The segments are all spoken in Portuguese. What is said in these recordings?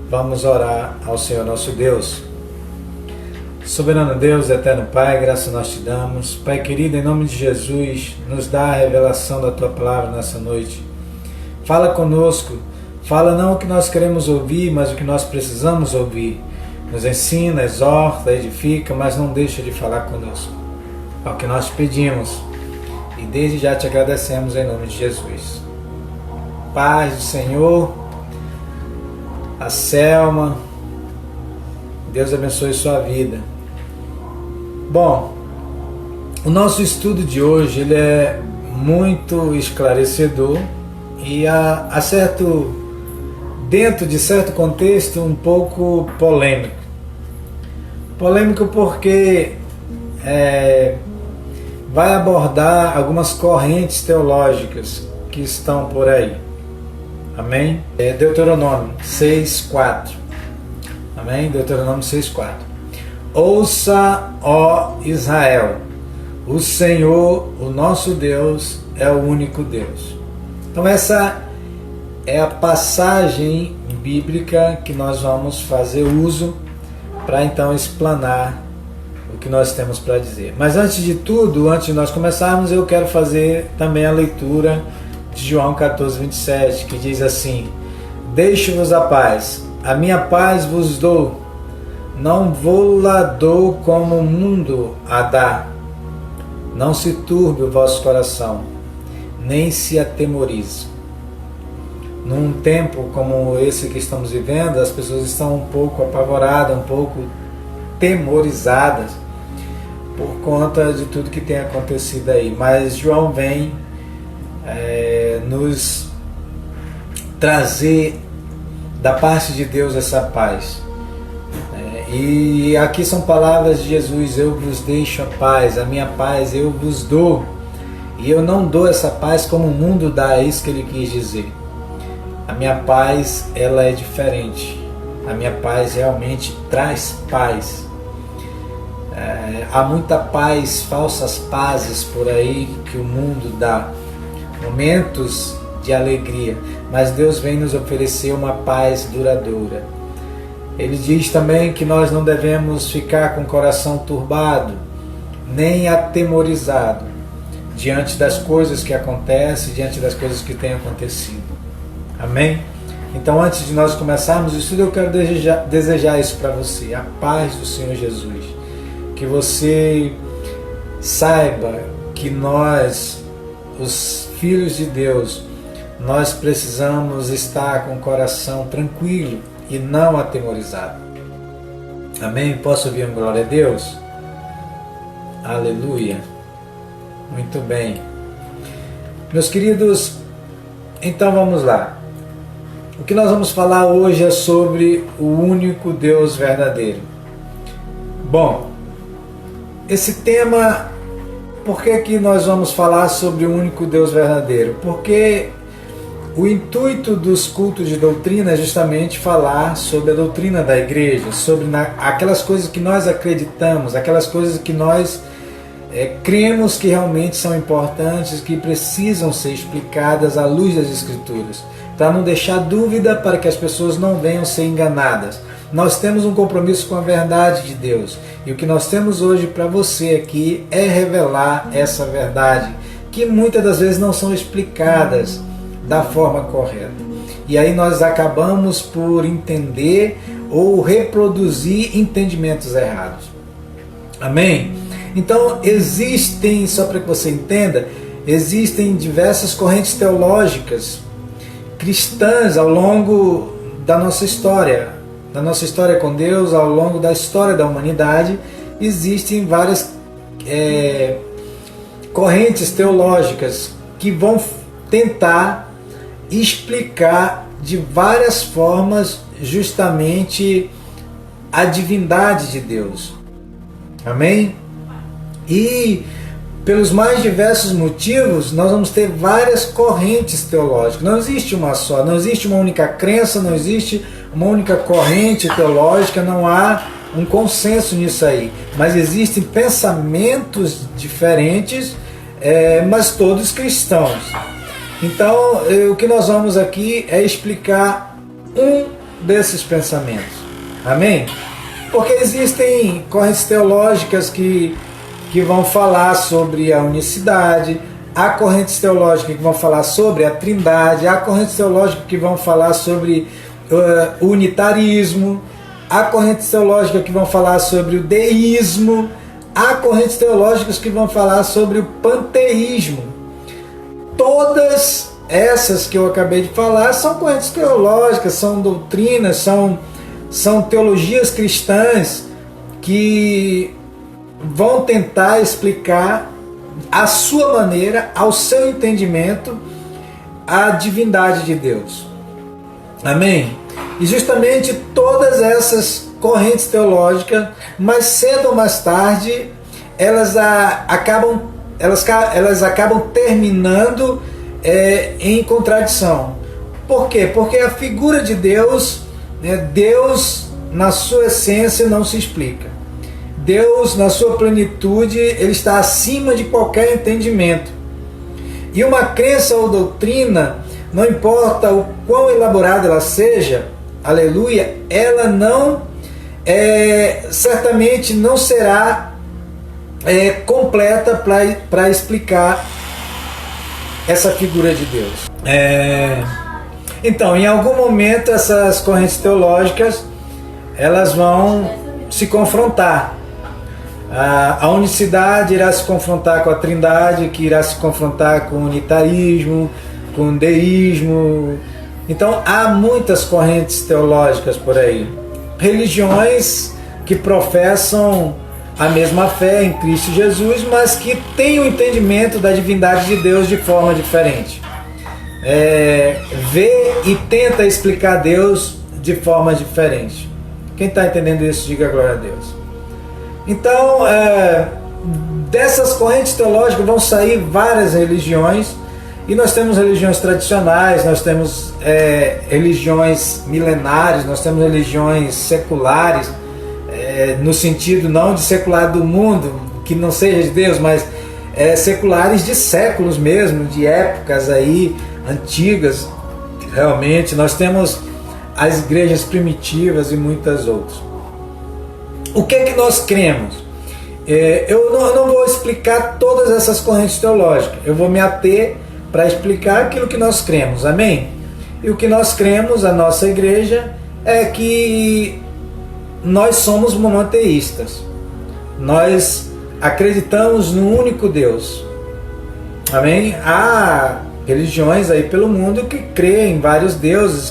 Vamos orar ao Senhor nosso Deus. Soberano Deus, eterno Pai, graça nós te damos. Pai querido, em nome de Jesus, nos dá a revelação da Tua Palavra nessa noite. Fala conosco, fala não o que nós queremos ouvir, mas o que nós precisamos ouvir. Nos ensina, exorta, edifica, mas não deixa de falar conosco. É o que nós te pedimos e desde já te agradecemos em nome de Jesus. Paz do Senhor, a Selma, Deus abençoe sua vida. Bom, o nosso estudo de hoje ele é muito esclarecedor e dentro de certo contexto um pouco polêmico. Polêmico porque vai abordar algumas correntes teológicas que estão por aí. Amém? Deuteronômio 6:4. Amém? Deuteronômio 6:4. Ouça, ó Israel, o Senhor, o nosso Deus, é o único Deus. Então essa é a passagem bíblica que nós vamos fazer uso para então explanar o que nós temos para dizer. Mas antes de tudo, antes de nós começarmos, eu quero fazer também a leitura de João 14:27, que diz assim: Deixo-vos a paz, a minha paz vos dou, não vou-la dou como o mundo a dá. Não se turbe o vosso coração, nem se atemorize. Num tempo como esse que estamos vivendo, as pessoas estão um pouco apavoradas, um pouco temorizadas por conta de tudo que tem acontecido aí. Mas João vem nos trazer da parte de Deus essa paz. E aqui são palavras de Jesus: eu vos deixo a paz, a minha paz eu vos dou. E eu não dou essa paz como o mundo dá, é isso que ele quis dizer. A minha paz, ela é diferente. A minha paz realmente traz paz. Há muita paz, falsas pazes por aí que o mundo dá. Momentos de alegria, mas Deus vem nos oferecer uma paz duradoura. Ele diz também que nós não devemos ficar com o coração turbado, nem atemorizado, diante das coisas que acontecem, diante das coisas que têm acontecido. Amém? Então, antes de nós começarmos o estudo, eu quero desejar isso para você, a paz do Senhor Jesus. Que você saiba que nós, os filhos de Deus, nós precisamos estar com o coração tranquilo e não atemorizado. Amém? Posso ouvir um glória a Deus? Aleluia. Muito bem. Meus queridos, então vamos lá. O que nós vamos falar hoje é sobre o único Deus verdadeiro. Bom, esse tema, por que nós vamos falar sobre o único Deus verdadeiro? Porque o intuito dos cultos de doutrina é justamente falar sobre a doutrina da igreja, sobre aquelas coisas que nós acreditamos, aquelas coisas que nós cremos que realmente são importantes, que precisam ser explicadas à luz das Escrituras, para não deixar dúvida, para que as pessoas não venham ser enganadas. Nós temos um compromisso com a verdade de Deus, e o que nós temos hoje para você aqui é revelar essa verdade, que muitas das vezes não são explicadas da forma correta. E aí nós acabamos por entender ou reproduzir entendimentos errados. Amém? Então existem, só para que você entenda, existem diversas correntes teológicas cristãs ao longo da nossa história com Deus, ao longo da história da humanidade. Existem várias correntes teológicas que vão tentar explicar de várias formas justamente a divindade de Deus. Amém? E pelos mais diversos motivos, nós vamos ter várias correntes teológicas. Não existe uma só, não existe uma única crença, não existe uma única corrente teológica, não há um consenso nisso aí. Mas existem pensamentos diferentes, mas todos cristãos. Então, o que nós vamos aqui é explicar um desses pensamentos. Amém? Porque existem correntes teológicas que vão falar sobre a unicidade, há correntes teológicas que vão falar sobre a trindade, há correntes teológicas que vão falar sobre o unitarismo, há correntes teológicas que vão falar sobre o deísmo, há correntes teológicas que vão falar sobre o panteísmo. Todas essas que eu acabei de falar são correntes teológicas, são doutrinas, são teologias cristãs que vão tentar explicar à sua maneira, ao seu entendimento, a divindade de Deus. Amém? E justamente todas essas correntes teológicas, mais cedo ou mais tarde, elas acabam terminando em contradição. Por quê? Porque a figura de Deus, Deus na sua essência não se explica. Deus, na sua plenitude, ele está acima de qualquer entendimento. E uma crença ou doutrina, não importa o quão elaborada ela seja, aleluia, ela não, certamente não será completa para explicar essa figura de Deus. Então, em algum momento, essas correntes teológicas, elas vão se confrontar. A unicidade irá se confrontar com a trindade, que irá se confrontar com o unitarismo, com o deísmo. Então há muitas correntes teológicas por aí. Religiões que professam a mesma fé em Cristo Jesus, mas que têm o entendimento da divindade de Deus de forma diferente. Vê e tenta explicar Deus de forma diferente. Quem está entendendo isso, diga glória a Deus. Então, dessas correntes teológicas vão sair várias religiões, e nós temos religiões tradicionais, nós temos religiões milenares, nós temos religiões seculares, no sentido não de secular do mundo, que não seja de Deus, mas seculares de séculos mesmo, de épocas aí antigas, realmente. Nós temos as igrejas primitivas e muitas outras. O que é que nós cremos? Eu não vou explicar todas essas correntes teológicas, eu vou me ater para explicar aquilo que nós cremos, amém? E o que nós cremos, a nossa igreja, é que nós somos monoteístas, nós acreditamos no único Deus, amém? Há religiões aí pelo mundo que creem em vários deuses,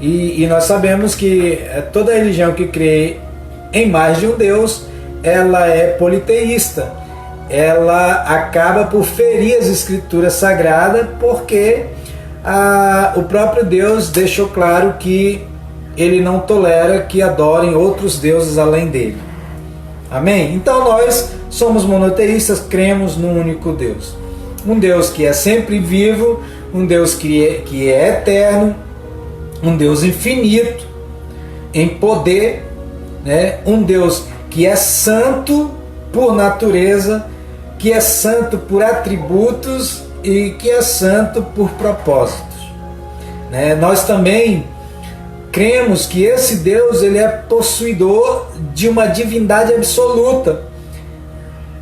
e nós sabemos que toda religião que crê em mais de um Deus, ela é politeísta. Ela acaba por ferir as escrituras sagradas, porque o próprio Deus deixou claro que ele não tolera que adorem outros deuses além dele. Amém? Então nós somos monoteístas, cremos num único Deus. Um Deus que é sempre vivo, um Deus que é eterno, um Deus infinito em poder, um Deus que é santo por natureza, que é santo por atributos e que é santo por propósitos. Nós também cremos que esse Deus ele é possuidor de uma divindade absoluta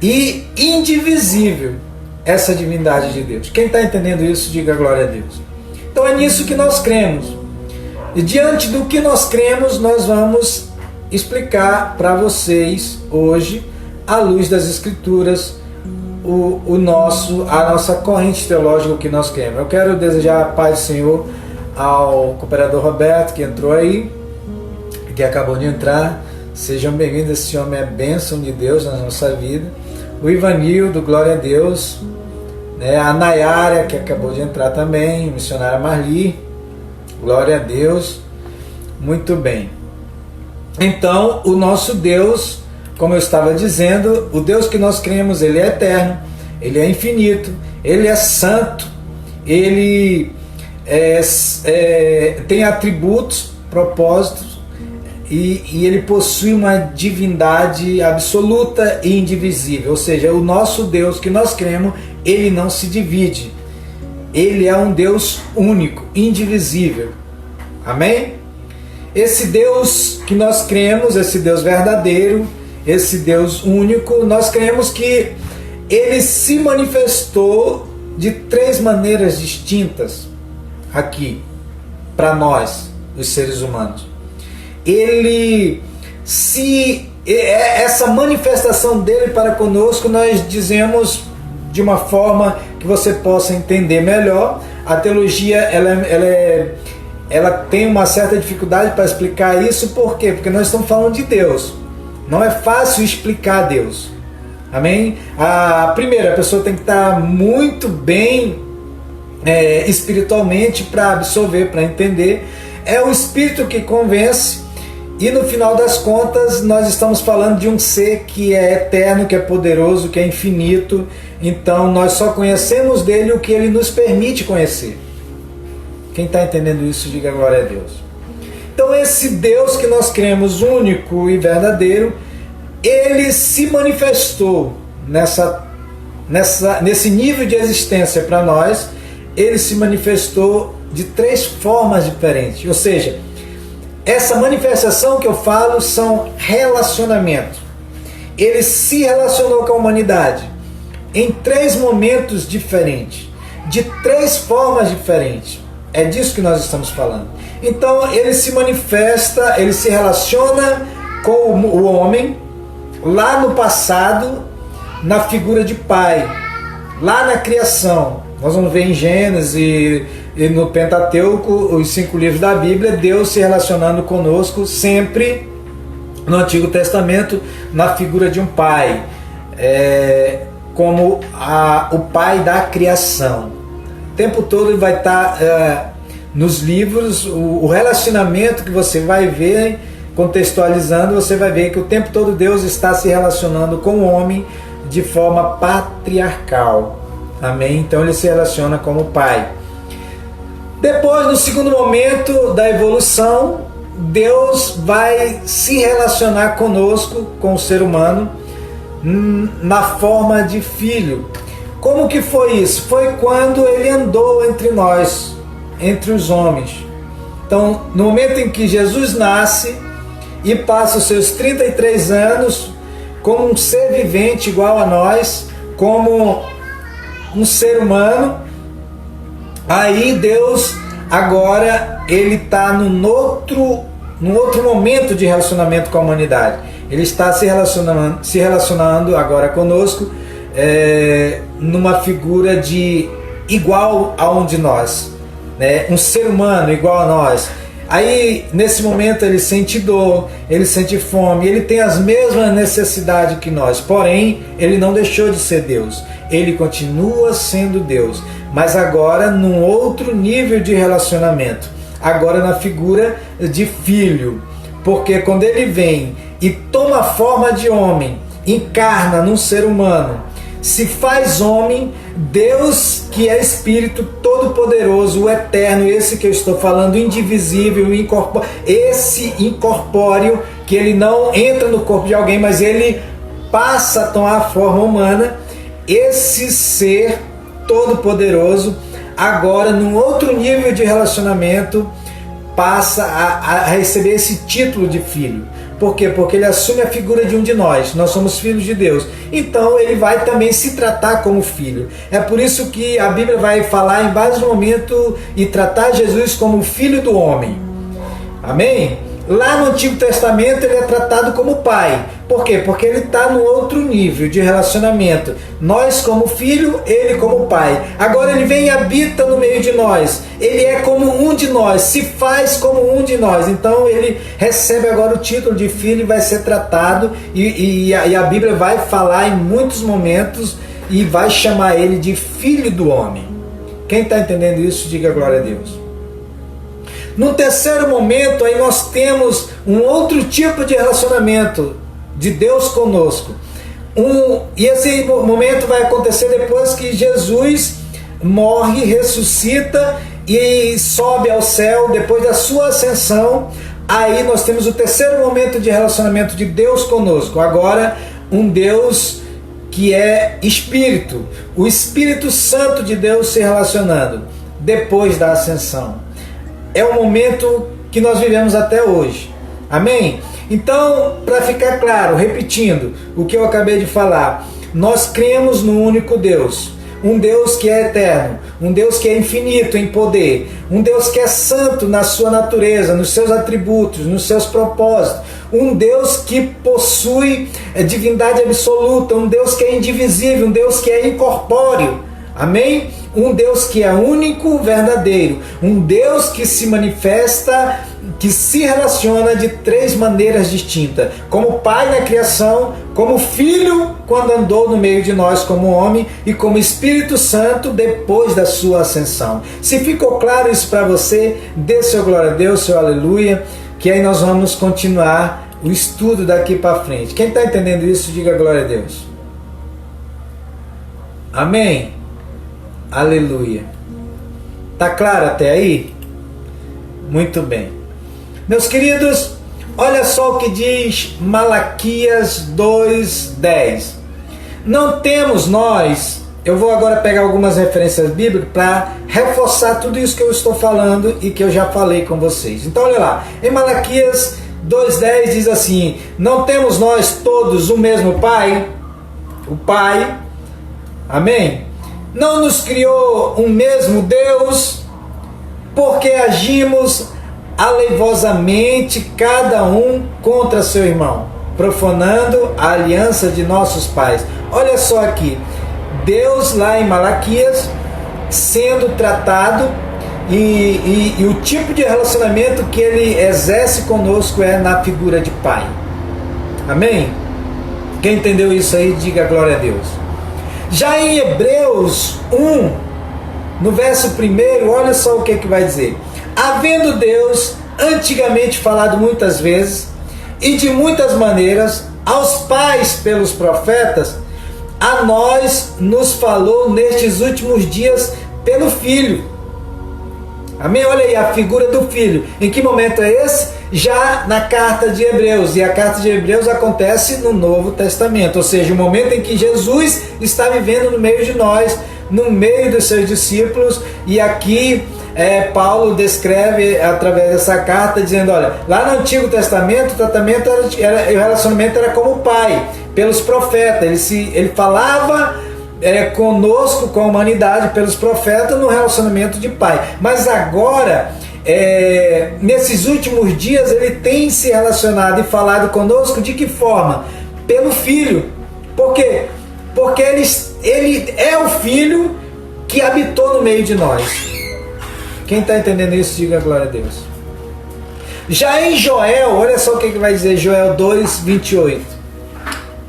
e indivisível, essa divindade de Deus. Quem está entendendo isso, diga glória a Deus. Então é nisso que nós cremos. E diante do que nós cremos, nós vamos explicar para vocês hoje, à luz das Escrituras, a nossa corrente teológica, o que nós queremos. Eu quero desejar a paz do Senhor ao cooperador Roberto, que entrou aí, que acabou de entrar. Sejam bem-vindos, esse homem é bênção de Deus na nossa vida. O Ivanildo, glória a Deus. A Nayara, que acabou de entrar também, missionária Marli, glória a Deus. Muito bem. Então, o nosso Deus, como eu estava dizendo, o Deus que nós cremos, ele é eterno, ele é infinito, ele é santo, ele tem atributos, propósitos, e ele possui uma divindade absoluta e indivisível. Ou seja, o nosso Deus que nós cremos, ele não se divide. Ele é um Deus único, indivisível. Amém? esse Deus que nós cremos, esse Deus verdadeiro, esse Deus único, nós cremos que ele se manifestou de 3 maneiras distintas aqui para nós, os seres humanos. Essa manifestação dele para conosco, nós dizemos de uma forma que você possa entender melhor. A teologia ela tem uma certa dificuldade para explicar isso. Por quê? Porque nós estamos falando de Deus. Não é fácil explicar Deus. Amém? A pessoa tem que estar muito bem espiritualmente para absorver, para entender. É o Espírito que convence. E no final das contas, nós estamos falando de um ser que é eterno, que é poderoso, que é infinito. Então nós só conhecemos dele o que ele nos permite conhecer. Quem está entendendo isso, diga glória a Deus. Então esse Deus que nós cremos único e verdadeiro, ele se manifestou nesse nível de existência para nós. Ele se manifestou de 3 formas diferentes. Ou seja, essa manifestação que eu falo são relacionamentos. Ele se relacionou com a humanidade em 3 momentos diferentes, de 3 formas diferentes. É disso que nós estamos falando. Então ele se manifesta, ele se relaciona com o homem lá no passado, na figura de pai, lá na criação. Nós vamos ver em Gênesis e no Pentateuco, os 5 livros da Bíblia, Deus se relacionando conosco sempre no Antigo Testamento na figura de um pai, como o pai da criação. O tempo todo ele vai estar nos livros, o relacionamento que você vai ver, contextualizando, você vai ver que o tempo todo Deus está se relacionando com o homem de forma patriarcal. Amém? Então ele se relaciona como pai. Depois, no segundo momento da evolução, Deus vai se relacionar conosco, com o ser humano, na forma de filho. Como que foi isso? Foi quando ele andou entre nós, entre os homens. Então, no momento em que Jesus nasce e passa os seus 33 anos como um ser vivente igual a nós, como um ser humano, aí Deus agora ele está num outro momento de relacionamento com a humanidade. Ele está se relacionando agora conosco numa figura de igual a um de nós, né? Um ser humano igual a nós. Aí nesse momento ele sente dor, ele sente fome, ele tem as mesmas necessidades que nós, porém ele não deixou de ser Deus. Ele continua sendo Deus, mas agora num outro nível de relacionamento, agora na figura de filho, porque quando ele vem e toma a forma de homem, encarna num ser humano, se faz homem, Deus que é Espírito Todo-Poderoso, o Eterno, esse que eu estou falando, indivisível, esse incorpóreo, que ele não entra no corpo de alguém, mas ele passa a tomar a forma humana. Esse ser todo-poderoso, agora num outro nível de relacionamento, passa a receber esse título de filho. Por quê? Porque ele assume a figura de um de nós. Nós somos filhos de Deus. Então ele vai também se tratar como filho. É por isso que a Bíblia vai falar em vários momentos e tratar Jesus como filho do homem. Amém? Lá no Antigo Testamento ele é tratado como pai. Por quê? Porque ele está no outro nível de relacionamento. Nós como filho, ele como pai. Agora ele vem e habita no meio de nós. Ele é como um de nós, se faz como um de nós. Então ele recebe agora o título de filho e vai ser tratado. E a Bíblia vai falar em muitos momentos e vai chamar ele de filho do homem. Quem está entendendo isso, diga glória a Deus. No terceiro momento, aí nós temos um outro tipo de relacionamento de Deus conosco. E esse momento vai acontecer depois que Jesus morre, ressuscita e sobe ao céu, depois da sua ascensão. Aí nós temos o terceiro momento de relacionamento de Deus conosco. Agora, um Deus que é Espírito, o Espírito Santo de Deus se relacionando depois da ascensão. É um momento que nós vivemos até hoje. Amém? Então, para ficar claro, repetindo o que eu acabei de falar, nós cremos no único Deus, um Deus que é eterno, um Deus que é infinito em poder, um Deus que é santo na sua natureza, nos seus atributos, nos seus propósitos, um Deus que possui divindade absoluta, um Deus que é indivisível, um Deus que é incorpóreo. Amém? Um Deus que é único, verdadeiro, um Deus que se manifesta, que se relaciona de três maneiras distintas: como Pai na criação, como Filho quando andou no meio de nós como homem e como Espírito Santo depois da sua ascensão. Se ficou claro isso para você, dê seu glória a Deus, seu aleluia, que aí nós vamos continuar o estudo daqui para frente. Quem está entendendo isso, diga glória a Deus. Amém? Aleluia. Tá claro até aí? Muito bem. Meus queridos, olha só o que diz Malaquias 2:10. Não temos nós, eu vou agora pegar algumas referências bíblicas para reforçar tudo isso que eu estou falando e que eu já falei com vocês. Então olha lá, em Malaquias 2:10 diz assim: não temos nós todos o mesmo Pai? O Pai, amém? Não nos criou um mesmo Deus? Porque agimos aleivosamente cada um contra seu irmão, profanando a aliança de nossos pais. Olha só aqui, Deus lá em Malaquias sendo tratado e o tipo de relacionamento que ele exerce conosco é na figura de pai. Amém? Quem entendeu isso aí, diga glória a Deus. Já em Hebreus 1, no verso 1, olha só o que vai dizer: havendo Deus antigamente falado muitas vezes e de muitas maneiras aos pais pelos profetas, a nós nos falou nestes últimos dias pelo Filho. Amém? Olha aí a figura do Filho. Em que momento é esse? Já na carta de Hebreus. E a carta de Hebreus acontece no Novo Testamento, ou seja, o momento em que Jesus está vivendo no meio de nós, no meio dos seus discípulos. E aqui Paulo descreve através dessa carta dizendo: olha, lá no Antigo Testamento o tratamento o relacionamento era como pai, pelos profetas. Ele falava conosco, com a humanidade, pelos profetas, no relacionamento de pai. Mas agora, nesses últimos dias, ele tem se relacionado e falado conosco de que forma? Pelo Filho. Por quê? Porque ele é o Filho que habitou no meio de nós. Quem está entendendo isso, diga glória a Deus. Já em Joel, olha só o que vai dizer Joel 2:28.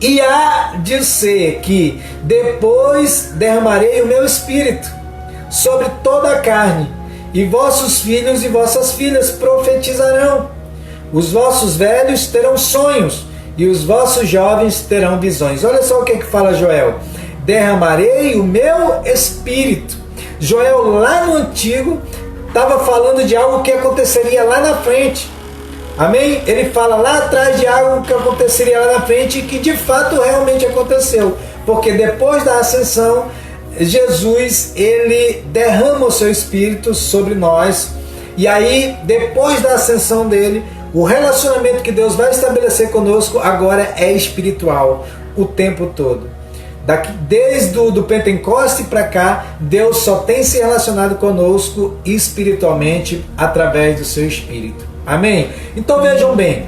E há de ser que depois derramarei o meu espírito sobre toda a carne, e vossos filhos e vossas filhas profetizarão, os vossos velhos terão sonhos, e os vossos jovens terão visões. Olha só o que fala Joel: derramarei o meu espírito. Joel lá no Antigo estava falando de algo que aconteceria lá na frente. Amém? Ele fala lá atrás de algo que aconteceria lá na frente e que de fato realmente aconteceu. Porque depois da ascensão, Jesus, ele derrama o seu Espírito sobre nós. E aí, depois da ascensão dele, o relacionamento que Deus vai estabelecer conosco agora é espiritual o tempo todo. Desde o Pentecoste para cá, Deus só tem se relacionado conosco espiritualmente através do seu Espírito. Amém? Então vejam bem,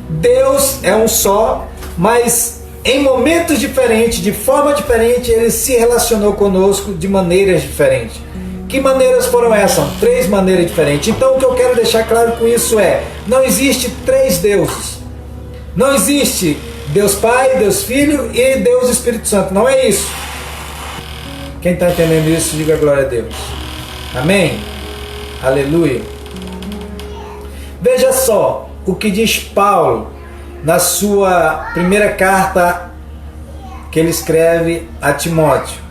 Deus é um só, mas em momentos diferentes, de forma diferente, ele se relacionou conosco de maneiras diferentes. Que maneiras foram essas? São 3 maneiras diferentes. Então o que eu quero deixar claro com isso é: não existe 3 deuses. Não existe Deus Pai, Deus Filho e Deus Espírito Santo. Não é isso. Quem está entendendo isso, diga glória a Deus. Amém? Aleluia. Veja só o que diz Paulo na sua primeira carta que ele escreve a Timóteo.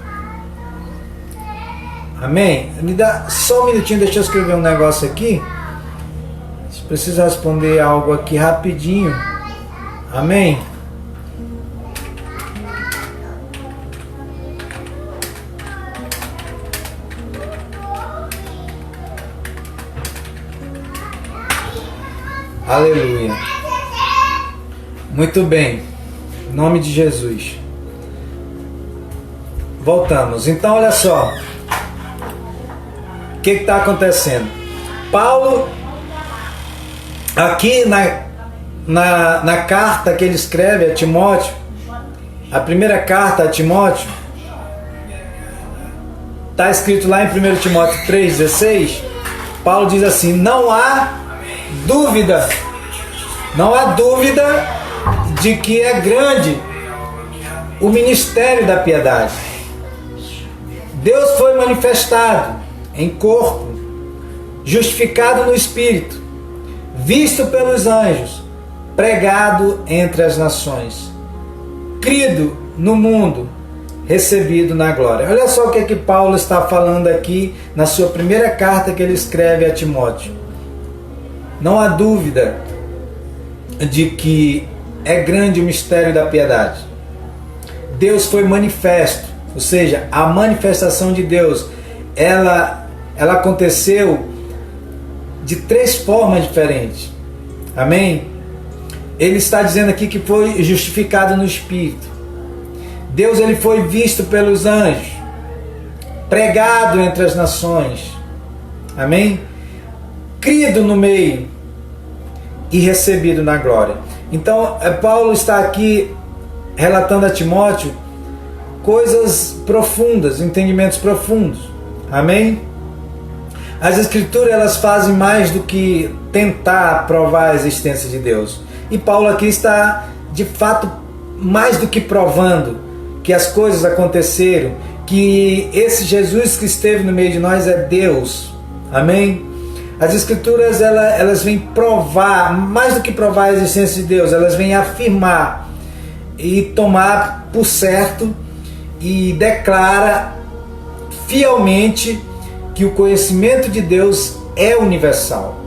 Amém? Me dá só um minutinho, deixa eu escrever um negócio aqui. Preciso responder algo aqui rapidinho. Amém? Aleluia. Muito bem. Em nome de Jesus. Voltamos. Então, olha só. O que está acontecendo? Paulo, aqui na carta que ele escreve a Timóteo, a primeira carta a Timóteo, está escrito lá em 1 Timóteo 3,16, Paulo diz assim: não há dúvida de que é grande o ministério da piedade. Deus foi manifestado em corpo, justificado no Espírito, visto pelos anjos, pregado entre as nações, crido no mundo, recebido na glória. Olha só o que Paulo está falando aqui na sua primeira carta que ele escreve a Timóteo. Não há dúvida de que é grande o mistério da piedade. Deus foi manifesto, ou seja, a manifestação de Deus, ela aconteceu de 3 formas diferentes. Amém? Ele está dizendo aqui que foi justificado no Espírito. Deus, ele foi visto pelos anjos, pregado entre as nações. Amém? Crido no meio e recebido na glória. Então, Paulo está aqui relatando a Timóteo coisas profundas, entendimentos profundos. Amém? As Escrituras, elas fazem mais do que tentar provar a existência de Deus. E Paulo aqui está, de fato, mais do que provando que as coisas aconteceram, que esse Jesus que esteve no meio de nós é Deus. Amém? As Escrituras, elas vêm provar, mais do que provar a existência de Deus, elas vêm afirmar e tomar por certo e declara fielmente que o conhecimento de Deus é universal.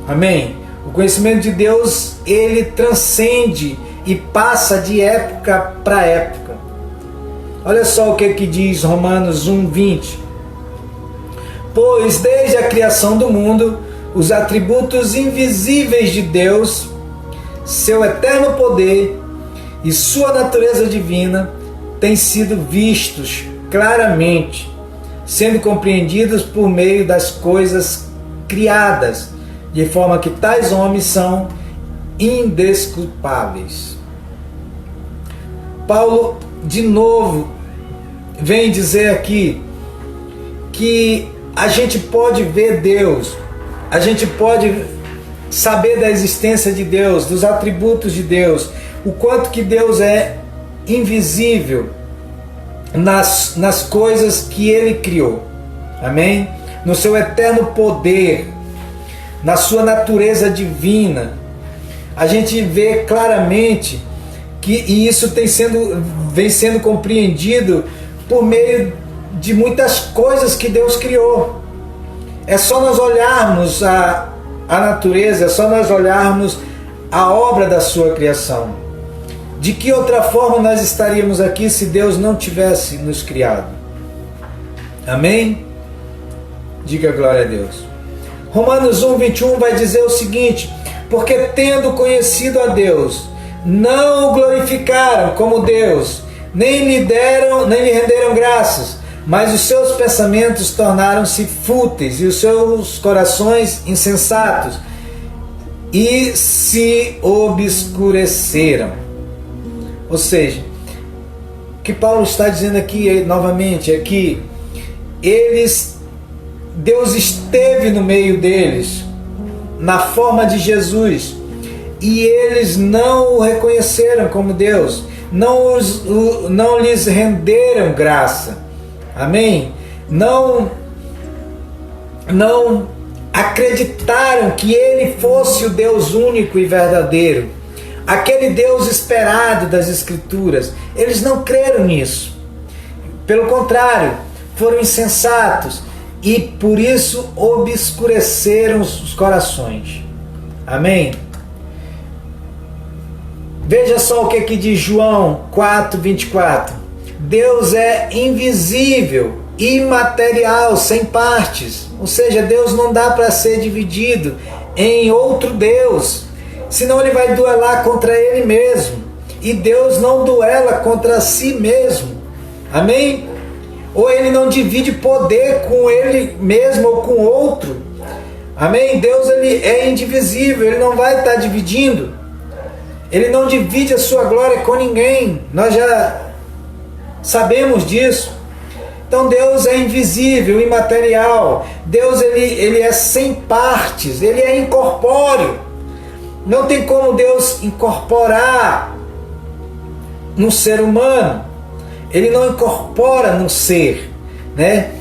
Amém? O conhecimento de Deus, ele transcende e passa de época para época. Olha só o que diz Romanos 1:20. Pois desde a criação do mundo, os atributos invisíveis de Deus, seu eterno poder e sua natureza divina têm sido vistos claramente, sendo compreendidos por meio das coisas criadas, de forma que tais homens são indesculpáveis. Paulo, de novo, vem dizer aqui que a gente pode ver Deus, a gente pode saber da existência de Deus, dos atributos de Deus, o quanto que Deus é invisível nas coisas que Ele criou. Amém? No seu eterno poder, na sua natureza divina, a gente vê claramente que isso vem sendo compreendido por meio de muitas coisas que Deus criou. É só nós olharmos a natureza, é só nós olharmos a obra da sua criação. De que outra forma nós estaríamos aqui se Deus não tivesse nos criado? Amém? Diga glória a Deus. Romanos 1:21 vai dizer o seguinte: porque tendo conhecido a Deus, não o glorificaram como Deus, nem lhe renderam graças, mas os seus pensamentos tornaram-se fúteis e os seus corações insensatos, e se obscureceram. Ou seja, o que Paulo está dizendo aqui novamente é que Deus esteve no meio deles, na forma de Jesus, e eles não o reconheceram como Deus, não lhes renderam graça. Amém? Não acreditaram que Ele fosse o Deus único e verdadeiro, aquele Deus esperado das Escrituras. Eles não creram nisso. Pelo contrário, foram insensatos e por isso obscureceram os corações. Amém? Veja só o que diz João 4:24. Deus é invisível, imaterial, sem partes. Ou seja, Deus não dá para ser dividido em outro Deus, senão ele vai duelar contra ele mesmo. E Deus não duela contra si mesmo. Amém? Ou ele não divide poder com ele mesmo ou com outro. Amém? Deus, ele é indivisível, ele não vai estar dividindo. Ele não divide a sua glória com ninguém. Nós já sabemos disso. Então Deus é invisível, imaterial. Deus ele é sem partes, ele é incorpóreo. Não tem como Deus incorporar no ser humano. Ele não incorpora no ser, né?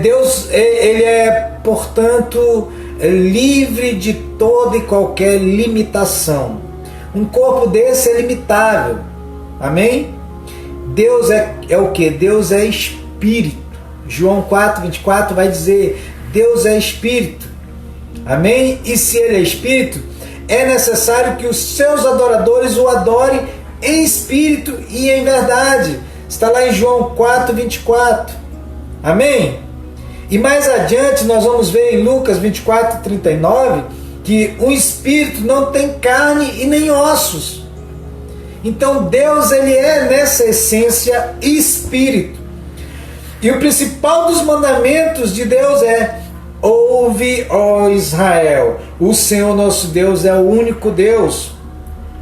Deus, ele é, portanto, livre de toda e qualquer limitação. Um corpo desse é limitável. Amém? Deus é o que? Deus é Espírito. João 4:24 vai dizer: Deus é Espírito. Amém? E se Ele é Espírito, é necessário que os seus adoradores o adorem em espírito e em verdade. Está lá em João 4:24. Amém? E mais adiante nós vamos ver em Lucas 24:39 que o Espírito não tem carne e nem ossos. Então Deus, ele é nessa essência Espírito. E o principal dos mandamentos de Deus é: ouve, ó Israel, o Senhor nosso Deus é o único Deus.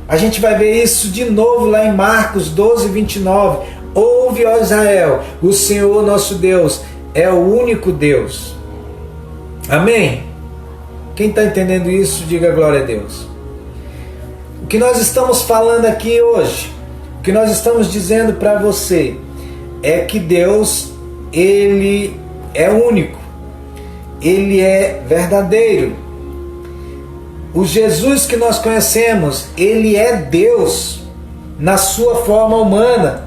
A gente vai ver isso de novo lá em Marcos 12:29. Ouve, ó Israel, o Senhor nosso Deus é o único Deus. Amém? Quem está entendendo isso, diga glória a Deus. O que nós estamos falando aqui hoje, o que nós estamos dizendo para você, é que Deus, ele é único, ele é verdadeiro. O Jesus que nós conhecemos, ele é Deus na sua forma humana,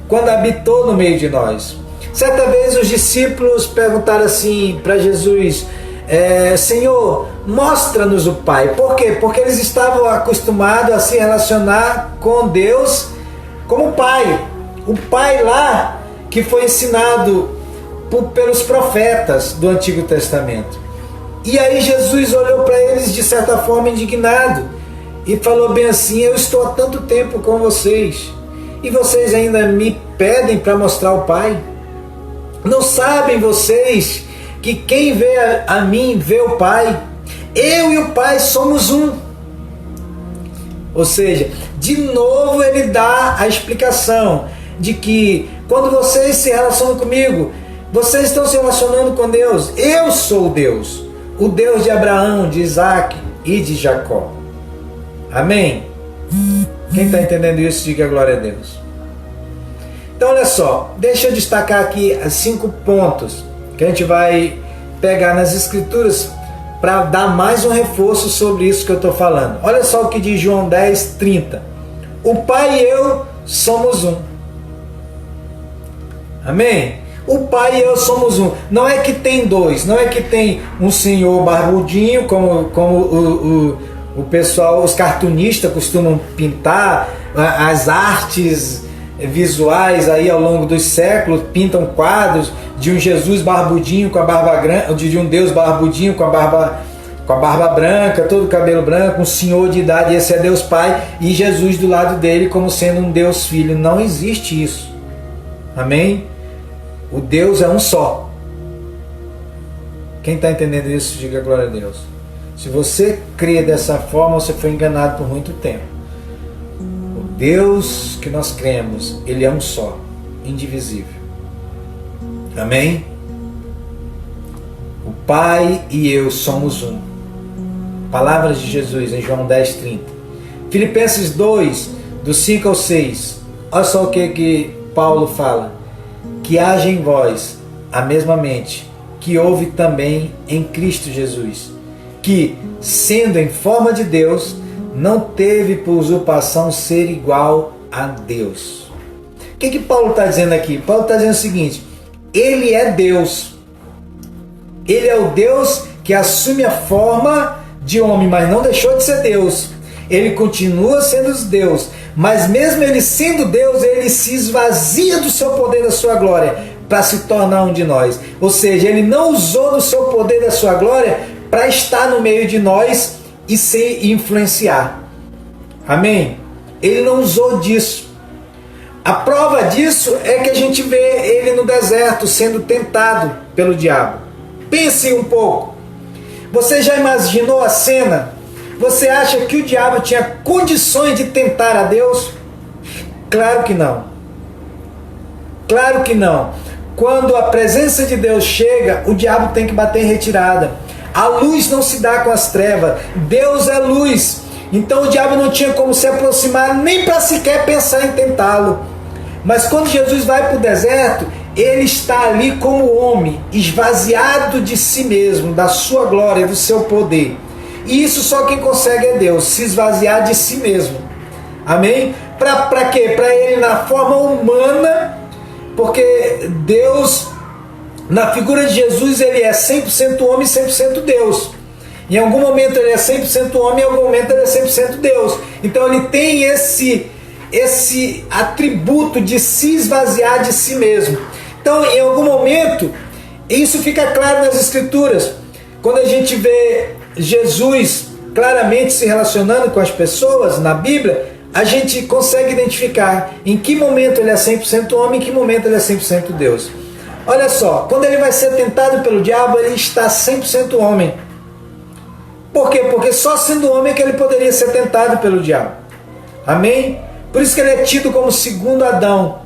quando habitou no meio de nós. Certa vez os discípulos perguntaram assim para Jesus: Senhor, mostra-nos o Pai. Por quê? Porque eles estavam acostumados a se relacionar com Deus como Pai. O Pai lá que foi ensinado pelos profetas do Antigo Testamento. E aí Jesus olhou para eles de certa forma indignado e falou bem assim: eu estou há tanto tempo com vocês e vocês ainda me pedem para mostrar o Pai? Não sabem vocês que quem vê a mim vê o Pai? Eu e o Pai somos um. Ou seja, de novo ele dá a explicação de que quando vocês se relacionam comigo, vocês estão se relacionando com Deus. Eu sou Deus, o Deus de Abraão, de Isaac e de Jacó. Amém? Quem está entendendo isso, diga glória a Deus. Então olha só, deixa eu destacar aqui 5 pontos que a gente vai pegar nas Escrituras para dar mais um reforço sobre isso que eu estou falando. Olha só o que diz João 10:30. O Pai e eu somos um. Amém? O Pai e eu somos um. Não é que tem dois, não é que tem um senhor barbudinho, como o pessoal, os cartunistas costumam pintar, as artes visuais aí ao longo dos séculos, pintam quadros de um Jesus barbudinho com a barba grande, de um Deus barbudinho com a barba branca, todo o cabelo branco, um senhor de idade, esse é Deus Pai, e Jesus do lado dele como sendo um Deus Filho. Não existe isso. Amém? O Deus é um só. Quem está entendendo isso, diga glória a Deus. Se você crê dessa forma, você foi enganado por muito tempo. O Deus que nós cremos, ele é um só, indivisível. Amém? O Pai e eu somos um. Palavras de Jesus em João 10:30. Filipenses 2, do 5 ao 6. Olha só o que Paulo fala. Que haja em vós a mesma mente que houve também em Cristo Jesus, que, sendo em forma de Deus, não teve por usurpação ser igual a Deus. O que Paulo está dizendo aqui? Paulo está dizendo o seguinte: ele é Deus. Ele é o Deus que assume a forma de homem, mas não deixou de ser Deus. Ele continua sendo Deus, mas mesmo ele sendo Deus, ele se esvazia do seu poder, da sua glória, para se tornar um de nós. Ou seja, ele não usou do seu poder, da sua glória, para estar no meio de nós e se influenciar. Amém? Ele não usou disso. A prova disso é que a gente vê ele no deserto sendo tentado pelo diabo. Pense um pouco. Você já imaginou a cena? Você acha que o diabo tinha condições de tentar a Deus? Claro que não. Claro que não. Quando a presença de Deus chega, o diabo tem que bater em retirada. A luz não se dá com as trevas. Deus é luz. Então o diabo não tinha como se aproximar nem para sequer pensar em tentá-lo. Mas quando Jesus vai para o deserto, ele está ali como homem, esvaziado de si mesmo, da sua glória, do seu poder. E isso só quem consegue é Deus, se esvaziar de si mesmo. Amém? Para quê? Para ele na forma humana, porque Deus, na figura de Jesus, ele é 100% homem e 100% Deus. Em algum momento ele é 100% homem, em algum momento ele é 100% Deus. Então ele tem esse atributo de se esvaziar de si mesmo. Então, em algum momento, isso fica claro nas Escrituras. Quando a gente vê Jesus claramente se relacionando com as pessoas na Bíblia, a gente consegue identificar em que momento ele é 100% homem, em que momento ele é 100% Deus. Olha só, quando ele vai ser tentado pelo diabo, ele está 100% homem. Por quê? Porque só sendo homem é que ele poderia ser tentado pelo diabo. Amém? Por isso que ele é tido como segundo Adão.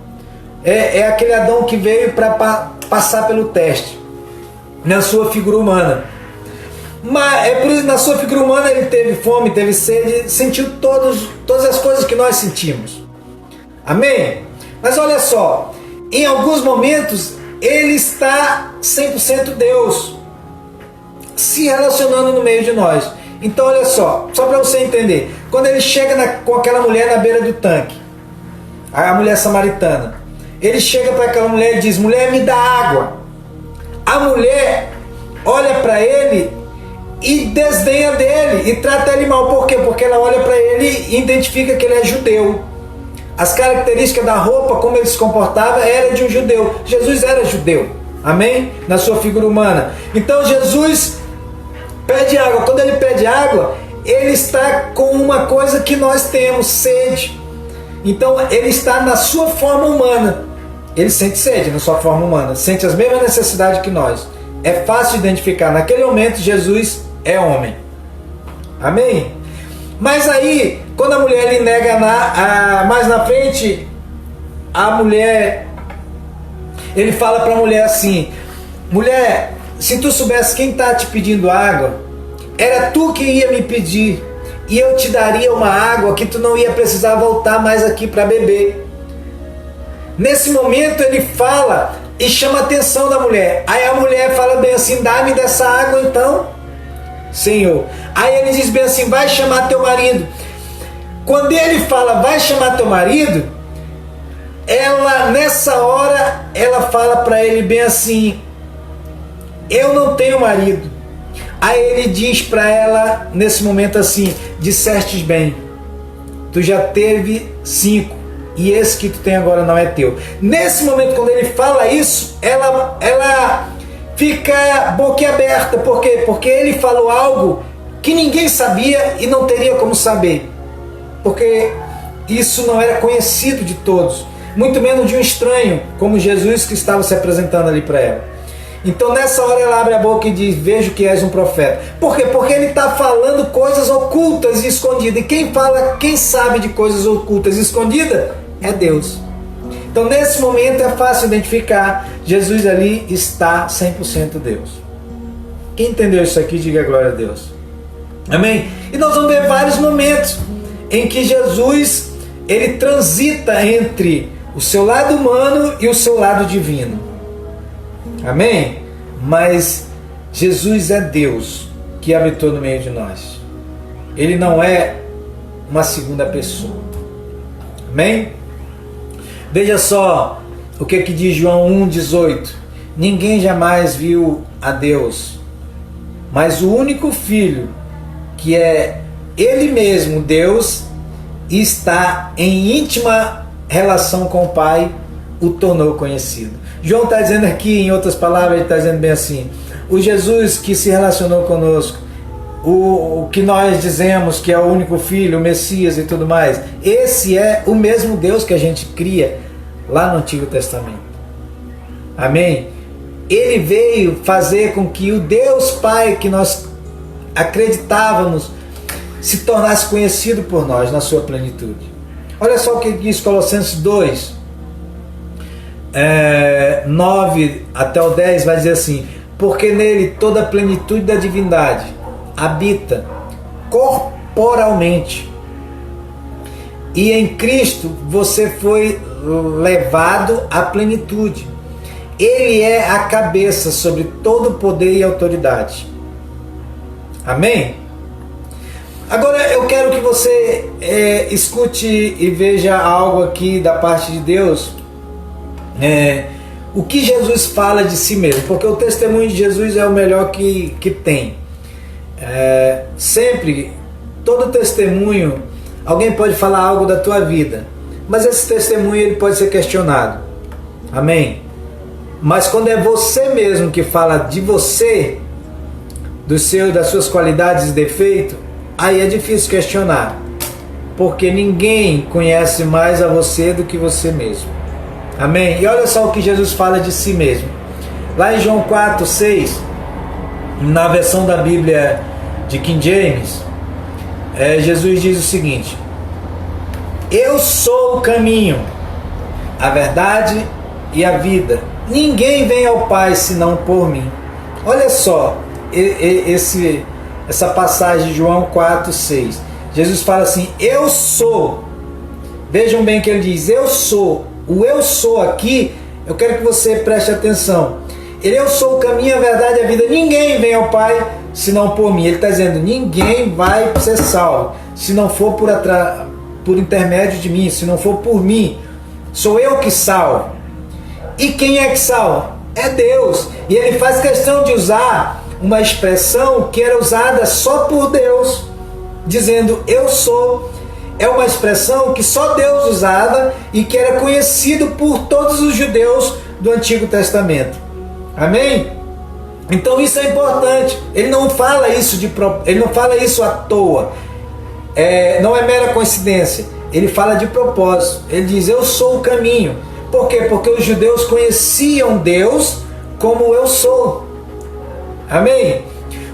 É aquele Adão que veio para passar pelo teste, na sua figura humana. Mas é por isso que na sua figura humana ele teve fome, teve sede, sentiu todas as coisas que nós sentimos. Amém? Mas olha só, em alguns momentos ele está 100% Deus, se relacionando no meio de nós. Então olha só para você entender, quando ele chega com aquela mulher na beira do tanque, a mulher samaritana, ele chega para aquela mulher e diz: mulher, me dá água. A mulher olha para ele e desdenha dele e trata ele mal. Por quê? Porque ela olha para ele e identifica que ele é judeu. As características da roupa, como ele se comportava, era de um judeu. Jesus era judeu, amém? Na sua figura humana. Então Jesus pede água. Quando ele pede água, ele está com uma coisa que nós temos, sede. Então ele está na sua forma humana. Ele sente sede na sua forma humana, sente as mesmas necessidades que nós. É fácil identificar. Naquele momento Jesus é homem. Amém? Mas aí, quando a mulher lhe nega mais na frente, a mulher, ele fala para a mulher assim: mulher, se tu soubesse quem está te pedindo água, era tu que ia me pedir, e eu te daria uma água que tu não ia precisar voltar mais aqui para beber. Nesse momento ele fala e chama a atenção da mulher. Aí a mulher fala bem assim: dá-me dessa água então, Senhor. Aí ele diz bem assim: vai chamar teu marido. Quando ele fala vai chamar teu marido, ela nessa hora ela fala para ele bem assim: eu não tenho marido. Aí ele diz para ela nesse momento assim: dissestes bem, tu já teve 5 e esse que tu tem agora não é teu. Nesse momento, quando ele fala isso, ela fica boquiaberta. Por quê? Porque ele falou algo que ninguém sabia e não teria como saber, porque isso não era conhecido de todos, muito menos de um estranho como Jesus, que estava se apresentando ali para ela. Então nessa hora ela abre a boca e diz: vejo que és um profeta. Por quê? Porque ele está falando coisas ocultas e escondidas. E quem sabe de coisas ocultas e escondidas é Deus. Então nesse momento é fácil identificar: Jesus ali está 100% Deus. Quem entendeu isso aqui, diga glória a Deus. Amém? E nós vamos ver vários momentos em que Jesus ele transita entre o seu lado humano e o seu lado divino. Amém? Mas Jesus é Deus que habitou no meio de nós. Ele não é uma segunda pessoa. Amém? Veja só o que diz João 1,18. Ninguém jamais viu a Deus, mas o único Filho, que é Ele mesmo, Deus, está em íntima relação com o Pai, o tornou conhecido. João está dizendo aqui, em outras palavras, ele está dizendo bem assim: o Jesus que se relacionou conosco, o que nós dizemos que é o único Filho, o Messias e tudo mais, esse é o mesmo Deus que a gente cria lá no Antigo Testamento. Amém? Ele veio fazer com que o Deus Pai que nós acreditávamos se tornasse conhecido por nós na sua plenitude. Olha só o que diz Colossenses 2, 9 até o 10, vai dizer assim: porque nele toda a plenitude da divindade habita corporalmente, e em Cristo você foi levado à plenitude. Ele é a cabeça sobre todo o poder e autoridade. Amém? Agora eu quero que você escute e veja algo aqui da parte de Deus. O que Jesus fala de si mesmo, porque o testemunho de Jesus é o melhor que tem. Sempre, todo testemunho, alguém pode falar algo da tua vida, mas esse testemunho ele pode ser questionado. Amém? Mas quando é você mesmo que fala de você, das suas qualidades e defeitos, aí é difícil questionar, porque ninguém conhece mais a você do que você mesmo. Amém? E olha só o que Jesus fala de si mesmo. Lá em João 4, 6, na versão da Bíblia de King James, Jesus diz o seguinte: eu sou o caminho, a verdade e a vida. Ninguém vem ao Pai senão por mim. Olha só essa passagem de João 4, 6. Jesus fala assim: eu sou. Vejam bem que ele diz: eu sou. O eu sou aqui, eu quero que você preste atenção. Eu sou o caminho, a verdade e a vida. Ninguém vem ao Pai senão por mim. Ele está dizendo: ninguém vai ser salvo se não for por intermédio de mim, se não for por mim. Sou eu que salvo. E quem é que salva? É Deus. E ele faz questão de usar uma expressão que era usada só por Deus, dizendo eu sou. É uma expressão que só Deus usava e que era conhecido por todos os judeus do Antigo Testamento. Amém? Então isso é importante. Ele não fala isso à toa. Não é mera coincidência. Ele fala de propósito. Ele diz: eu sou o caminho. Por quê? Porque os judeus conheciam Deus como eu sou. Amém?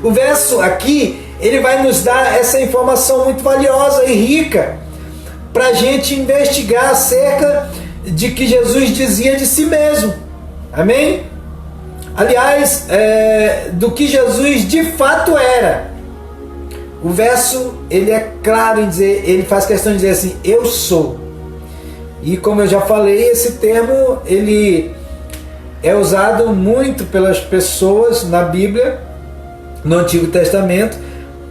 O verso aqui, ele vai nos dar essa informação muito valiosa e rica para a gente investigar acerca de que Jesus dizia de si mesmo. Amém? Aliás, do que Jesus de fato era. O verso, ele é claro em dizer, ele faz questão de dizer assim: eu sou. E como eu já falei, esse termo ele é usado muito pelas pessoas na Bíblia, no Antigo Testamento,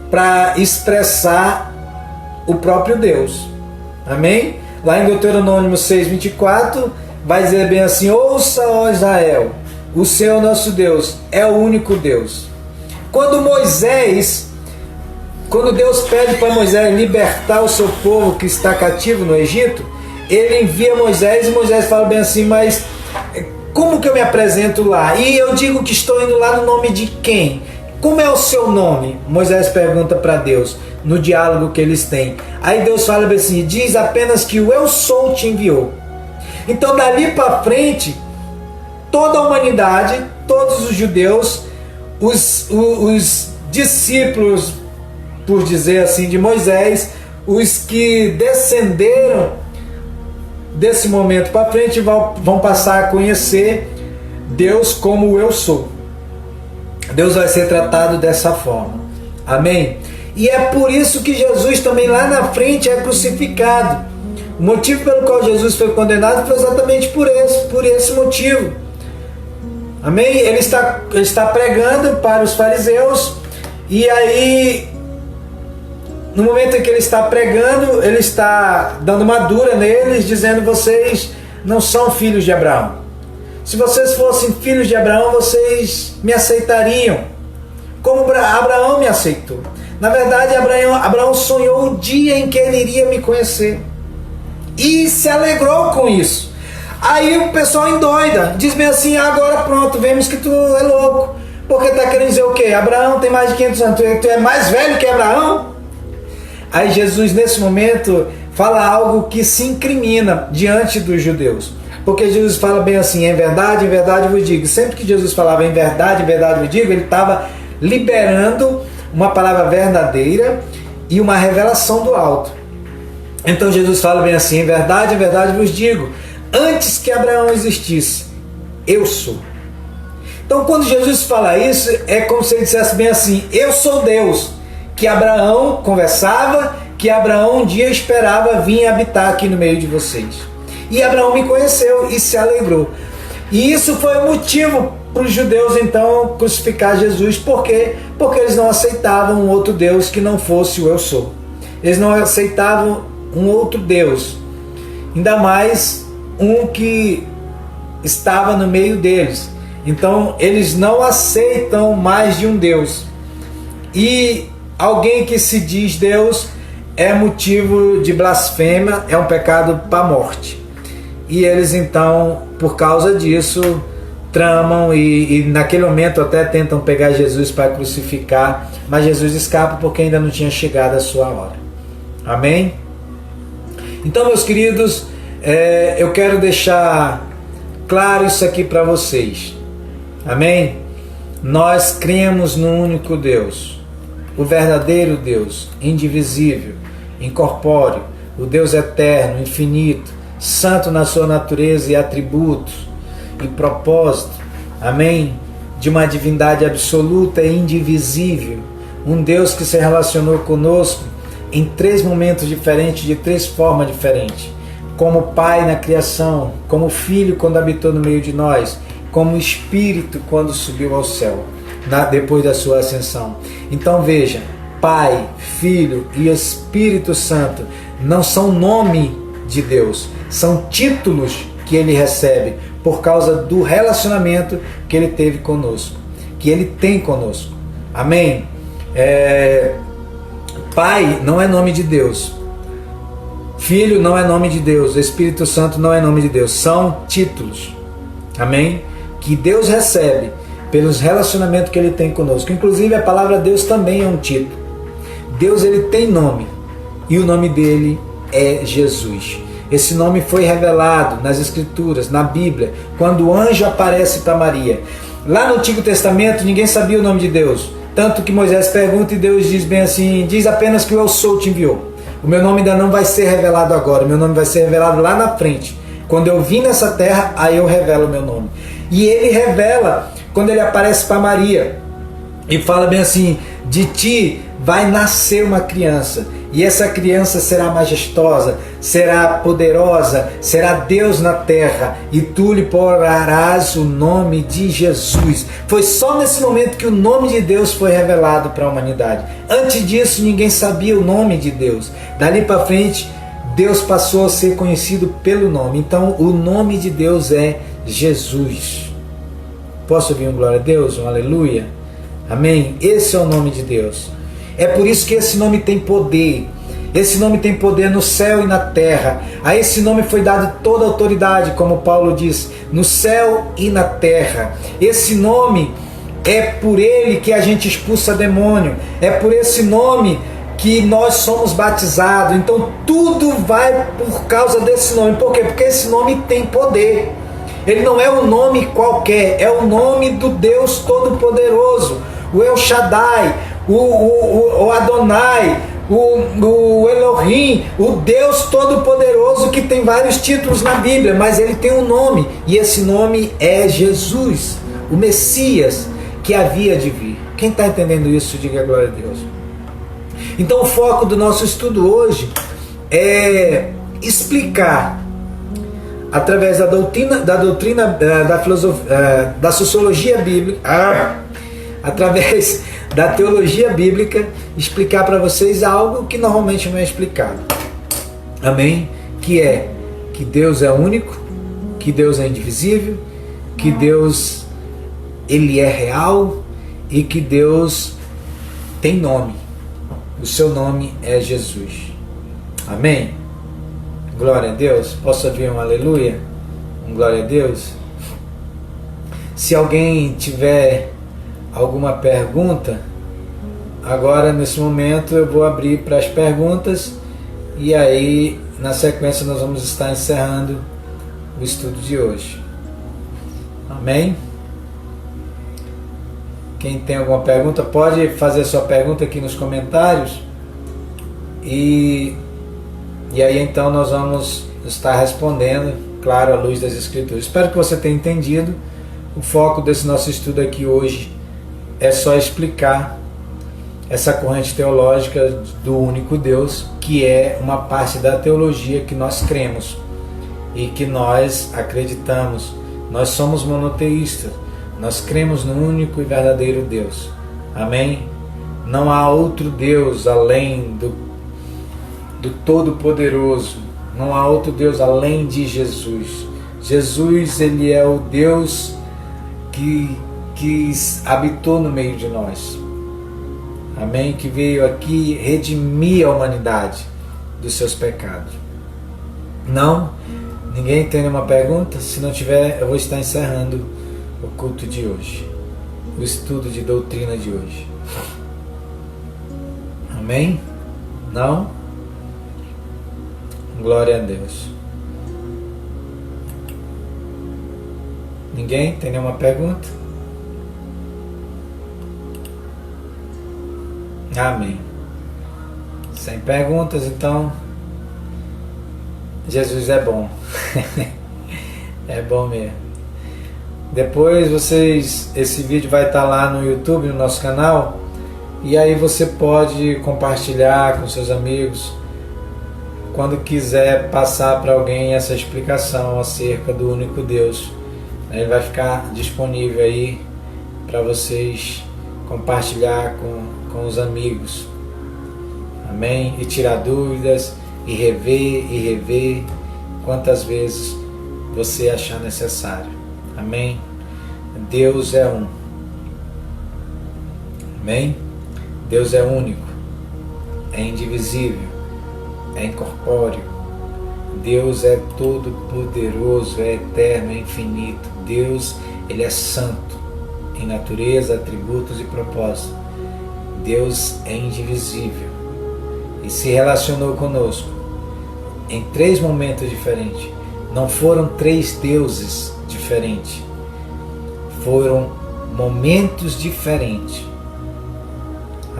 para expressar o próprio Deus. Amém? Lá em Deuteronômio 6:24 vai dizer bem assim: ouça, ó Israel, o Senhor nosso Deus é o único Deus. Quando Deus pede para Moisés libertar o seu povo que está cativo no Egito, ele envia Moisés e Moisés fala bem assim: mas como que eu me apresento lá? E eu digo que estou indo lá no nome de quem? Como é o seu nome? Moisés pergunta para Deus, no diálogo que eles têm. Aí Deus fala bem assim: diz apenas que o eu sou te enviou. Então dali para frente, toda a humanidade, todos os judeus, os discípulos, por dizer assim, de Moisés, os que descenderam desse momento para frente vão passar a conhecer Deus como o eu sou. Deus vai ser tratado dessa forma. Amém? E é por isso que Jesus também lá na frente é crucificado. O motivo pelo qual Jesus foi condenado foi exatamente por esse motivo. Amém? Ele está pregando para os fariseus, e aí, no momento em que ele está pregando, ele está dando uma dura neles, dizendo: vocês não são filhos de Abraão. Se vocês fossem filhos de Abraão, vocês me aceitariam, como Abraão me aceitou. Na verdade, Abraão sonhou o dia em que ele iria me conhecer e se alegrou com isso. Aí o pessoal endoida, diz bem assim: agora pronto, vemos que tu é louco, Porque está querendo dizer o quê? Abraão tem mais de 500 anos, tu é mais velho que Abraão? Aí Jesus, nesse momento, fala algo que se incrimina diante dos judeus. Porque Jesus fala bem assim, em verdade vos digo. Sempre que Jesus falava em verdade vos digo, ele estava liberando uma palavra verdadeira e uma revelação do alto. Então Jesus fala bem assim, em verdade vos digo, antes que Abraão existisse, eu sou. Então quando Jesus fala isso, é como se ele dissesse bem assim, eu sou Deus, que Abraão conversava, que Abraão um dia esperava vir habitar aqui no meio de vocês. E Abraão me conheceu e se alegrou. E isso foi o motivo para os judeus então crucificar Jesus. Por quê? Porque eles não aceitavam um outro Deus que não fosse o eu sou. Eles não aceitavam um outro Deus, ainda mais um que estava no meio deles. Então eles não aceitam mais de um Deus. E alguém que se diz Deus é motivo de blasfêmia, é um pecado para a morte. E eles então, por causa disso, tramam e naquele momento até tentam pegar Jesus para crucificar, mas Jesus escapa porque ainda não tinha chegado a sua hora. Amém? Então, meus queridos, eu quero deixar claro isso aqui para vocês. Amém? Nós cremos no único Deus, o verdadeiro Deus, indivisível, incorpóreo, o Deus eterno, infinito, santo na sua natureza e atributos e propósito, amém? De uma divindade absoluta e indivisível, um Deus que se relacionou conosco em 3 momentos diferentes, de 3 formas diferentes, como Pai na criação, como Filho quando habitou no meio de nós, como Espírito quando subiu ao céu, depois da sua ascensão. Então veja, Pai, Filho e Espírito Santo não são nome de Deus, são títulos que ele recebe por causa do relacionamento que ele teve conosco, que ele tem conosco. Amém? Pai não é nome de Deus, Filho não é nome de Deus, Espírito Santo não é nome de Deus, são títulos, amém? Que Deus recebe pelos relacionamentos que ele tem conosco. Inclusive a palavra Deus também é um título. Deus, ele tem nome e o nome dele é Jesus. Esse nome foi revelado nas Escrituras, na Bíblia, quando o anjo aparece para Maria. Lá no Antigo Testamento ninguém sabia o nome de Deus, tanto que Moisés pergunta e Deus diz bem assim, diz apenas que o eu sou te enviou. O meu nome ainda não vai ser revelado agora, o meu nome vai ser revelado lá na frente. Quando eu vim nessa terra, aí eu revelo o meu nome. E ele revela quando ele aparece para Maria e fala bem assim, de ti vai nascer uma criança, e essa criança será majestosa, será poderosa, será Deus na terra, e tu lhe porás o nome de Jesus. Foi só nesse momento que o nome de Deus foi revelado para a humanidade. Antes disso ninguém sabia o nome de Deus. Dali para frente Deus passou a ser conhecido pelo nome. Então o nome de Deus é Jesus. Posso ouvir um glória a Deus? Um aleluia? Amém? Esse é o nome de Deus. É por isso que esse nome tem poder. Esse nome tem poder no céu e na terra. A esse nome foi dada toda a autoridade, como Paulo diz, no céu e na terra. Esse nome é por ele que a gente expulsa demônio. É por esse nome que nós somos batizados. Então tudo vai por causa desse nome. Por quê? Porque esse nome tem poder. Ele não é um nome qualquer, é o nome do Deus Todo-Poderoso, o El Shaddai, o Adonai, o Elohim, o Deus Todo-Poderoso, que tem vários títulos na Bíblia, mas ele tem um nome, e esse nome é Jesus, o Messias que havia de vir. Quem está entendendo isso, diga glória a Deus. Então o foco do nosso estudo hoje é explicar, através da doutrina, da filosofia, da sociologia bíblica, através da teologia bíblica, explicar para vocês algo que normalmente não é explicado. Amém? Que é que Deus é único, que Deus é indivisível, que Deus ele é real e que Deus tem nome. O seu nome é Jesus. Amém? Glória a Deus. Posso ouvir um aleluia? Um glória a Deus? Se alguém tiver alguma pergunta, agora nesse momento eu vou abrir para as perguntas e aí na sequência nós vamos estar encerrando o estudo de hoje. Amém? Quem tem alguma pergunta pode fazer sua pergunta aqui nos comentários e aí então nós vamos estar respondendo, claro, à luz das Escrituras. Espero que você tenha entendido. O foco desse nosso estudo aqui hoje é só explicar essa corrente teológica do único Deus, que é uma parte da teologia que nós cremos e que nós acreditamos. Nós somos monoteístas, nós cremos no único e verdadeiro Deus. Amém? Não há outro Deus além do Todo-Poderoso, não há outro Deus além de Jesus. Jesus, ele é o Deus que habitou no meio de nós. Amém? Que veio aqui redimir a humanidade dos seus pecados. Não? Ninguém tem nenhuma pergunta? Se não tiver, eu vou estar encerrando o culto de hoje, o estudo de doutrina de hoje. Amém? Não? Glória a Deus. Ninguém tem nenhuma pergunta? Amém. Sem perguntas, então Jesus é bom. É bom mesmo. Depois esse vídeo vai estar lá no YouTube, no nosso canal, e aí você pode compartilhar com seus amigos quando quiser passar para alguém essa explicação acerca do único Deus. Ele vai ficar disponível aí para vocês compartilhar com os amigos. Amém? E tirar dúvidas, e rever quantas vezes você achar necessário. Amém? Deus é um. Amém? Deus é único, é indivisível, é incorpóreo. Deus é todo poderoso, é eterno, é infinito. Deus, ele é santo em natureza, atributos e propósito. Deus é indivisível e se relacionou conosco em 3 momentos diferentes. Não foram 3 deuses diferentes, foram momentos diferentes.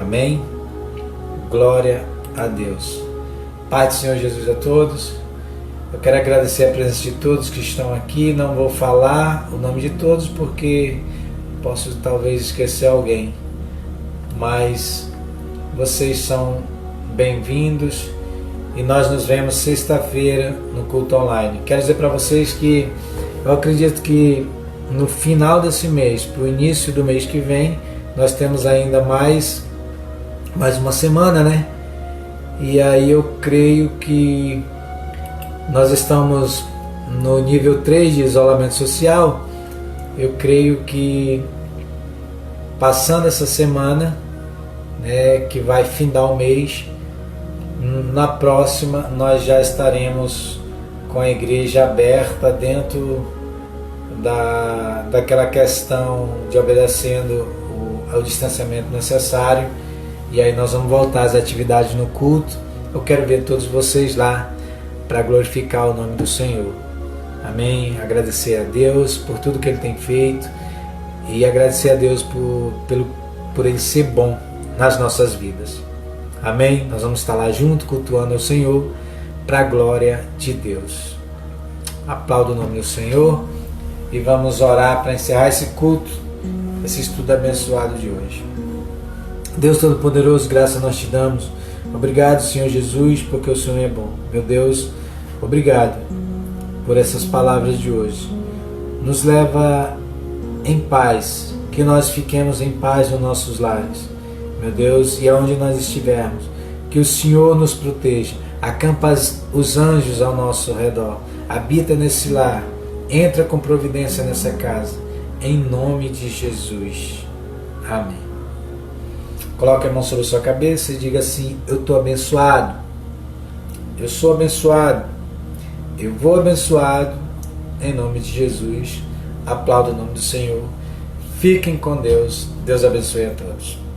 Amém? Glória a Deus. Pai do Senhor Jesus a todos. Eu quero agradecer a presença de todos que estão aqui. Não vou falar o nome de todos porque posso talvez esquecer alguém, mas vocês são bem-vindos e nós nos vemos sexta-feira no culto online. Quero dizer para vocês que eu acredito que no final desse mês, para o início do mês que vem, nós temos ainda mais uma semana, né? E aí eu creio que nós estamos no nível 3 de isolamento social. Eu creio que passando essa semana, né, que vai findar o mês, na próxima nós já estaremos com a igreja aberta dentro daquela questão de obedecendo ao distanciamento necessário, e aí nós vamos voltar às atividades no culto. Eu quero ver todos vocês lá para glorificar o nome do Senhor. Amém? Agradecer a Deus por tudo que Ele tem feito e agradecer a Deus por Ele ser bom nas nossas vidas. Amém? Nós vamos estar lá junto, cultuando ao Senhor, para a glória de Deus. Aplauda o nome do Senhor e vamos orar para encerrar esse culto, esse estudo abençoado de hoje. Deus Todo-Poderoso, graça nós te damos. Obrigado, Senhor Jesus, porque o Senhor é bom. Meu Deus, obrigado por essas palavras de hoje. Nos leva em paz, que nós fiquemos em paz nos nossos lares. Meu Deus, e aonde nós estivermos, que o Senhor nos proteja, acampa os anjos ao nosso redor, habita nesse lar, entra com providência nessa casa, em nome de Jesus. Amém. Coloque a mão sobre a sua cabeça e diga assim: eu estou abençoado, eu sou abençoado, eu vou abençoado, em nome de Jesus. Aplauda o nome do Senhor. Fiquem com Deus. Deus abençoe a todos.